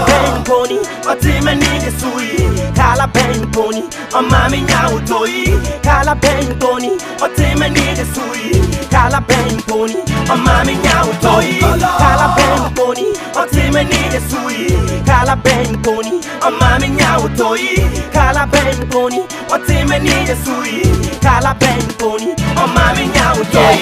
Bang pony, or team and need a sweet. Kala bang pony, or mammy now toy. Kala bang pony, or team and need a sweet. Kala bang pony, or mammy now toy. Kala bang pony, or team and need a sweet. Kala bang pony, or mammy now toy. Kala bang pony, or team and need a sweet. Kala bang pony, or mammy now toy.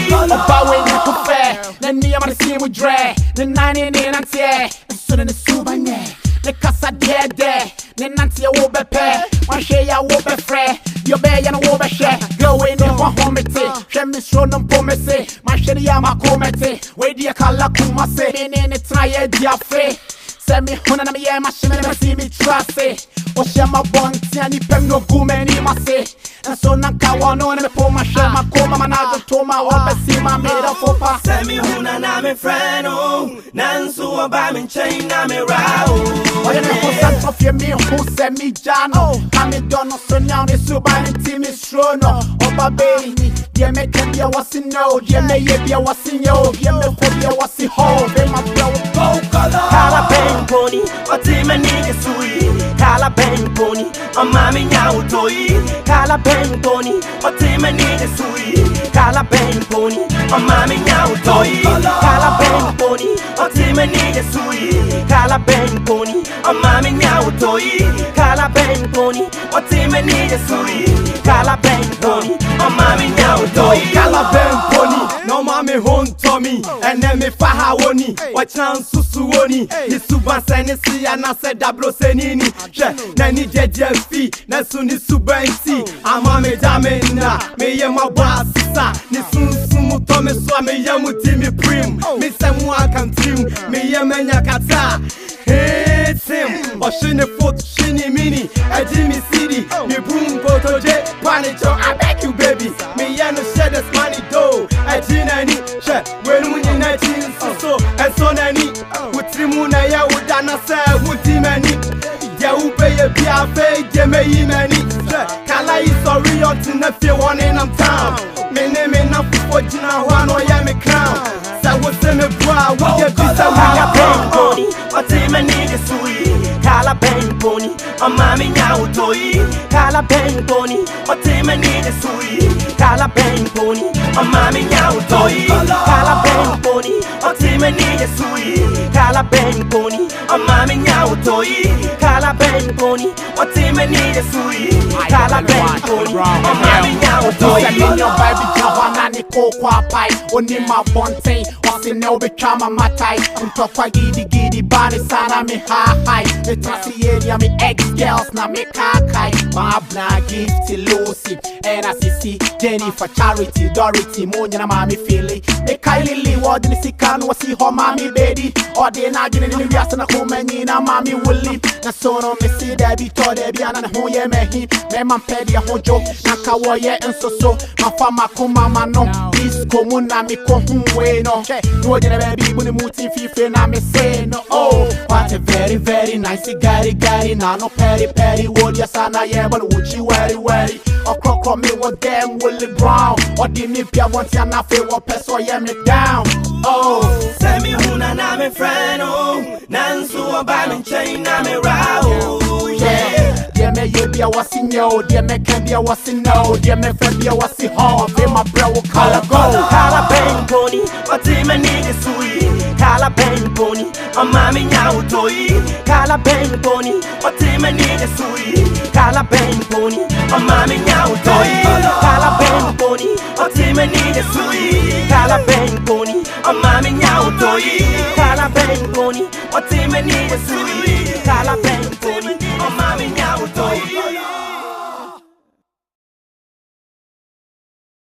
Bowing to fair, then near my team with drag, the 99 and tear, and soon in the super net. The casa dead there, then Nancy will be pair, one share ya will be fair, your bear and will be share, go in the one home, Shemis Ron and Pomese, my Sheriama Comete, where the Kala Kumasi, in a triad, dear free. Send me one and a machine and see me trust it. Or share my bond, and you pen no go many must say. And so Nakawa no and for my share my coma, and I go to my own, see my made up for pass. Send me one and I'm a friend, oh, Nansu, a bam chain, I'm a row. Or the of your meal who send me Jano. I'm a donor, so now the Suban and Team is Trono. Oh, baby, yeah, make it be a was in no, yeah, may be a was in yo, yeah, may be a was in home, they my bro, go color. Bang pony, or team and need a sweet. Kala bang pony, or mammy now toy. Kala bang pony, or team and need a sweet. Kala bang pony, or mammy now toy. Kala bang pony, or team and need a sweet. Kala bang pony, or mammy now toy. Kala bang pony, or team and need a sweet. Kala bang pony, or mammy now toy. Kala bang pony, no mommy home Tommy, and then me fahawoni, or chance susuoni. His suban senisi and I said dablo senini. Nani jeje fi, nasuni subansi. Amame damena, me yama basisa. Nisun sumu tome swame yamu timi prim. Me semu akantim, me yamenya kata. Hey Tim, or shini foot, shini mini, a Jimmy City. Me boom go to jet, panic, I beg you baby. Me yano shed this money dough, a Jinani, when we in 19 so, and so nani. Trimuna ya udana se utimani. Ya upe ye biafe ye me imani. Kala is sorry until nephew one in town. Me name na fujina one or ya me crown. Sa wo se me bra wo ye bisa Kala bang pony, or team and need a sweet. Kala bang pony, or mammy now toy. Kala bang pony, or team and need a sweet. Kala bang pony, or mammy now toy. Kala bang pony, or team and need a sweet. Kala bang pony, or mammy now toy. Kala bang pony, or team and need a sweet. Kala bang pony, or mammy now toy. Your baby Jawana Nico Quapai, only my bontain, or see no become a matai, and talk by giddy body sana me high. The trashy area me ex girls na me kakai. My black gift to Lucy, and I see Jenny for charity, Dorothy, Monia, mommy Philly. The Kylie Lee, what did see can was see her mommy baby, or the Nagin in the Yasana Homanina, mommy will leave. The son of me see that be told Debian and who ye may him, Mamma Peddy, a hojo, Nakawaye, and so, my farmer Kumama no, this Komuna me Kohumwe no, no, the baby when the muti fifi na me say no, oh, what a very nice gary, no petty, would ya sana yeah, but would you very, or crock me with them Willie Brown, or the nipia once ya na feel what peso ya me down, oh, send me huna na me friend, oh, Nansu a bam chain na me row, yeah. Dear me, you be a was in yo, dear me can be a was in no, dear me friend be a was in home, be my bro, color go. Kala bang pony, or team and need a sweet. Kala bang pony, or mammy now toy. Kala bang pony, or team and need a sweet. Kala bang pony, or mammy now toy. Kala bang pony, or team and need a sweet. Kala bang pony, or mammy now toy. Kala bang pony, or team and need a sweet. Kala bang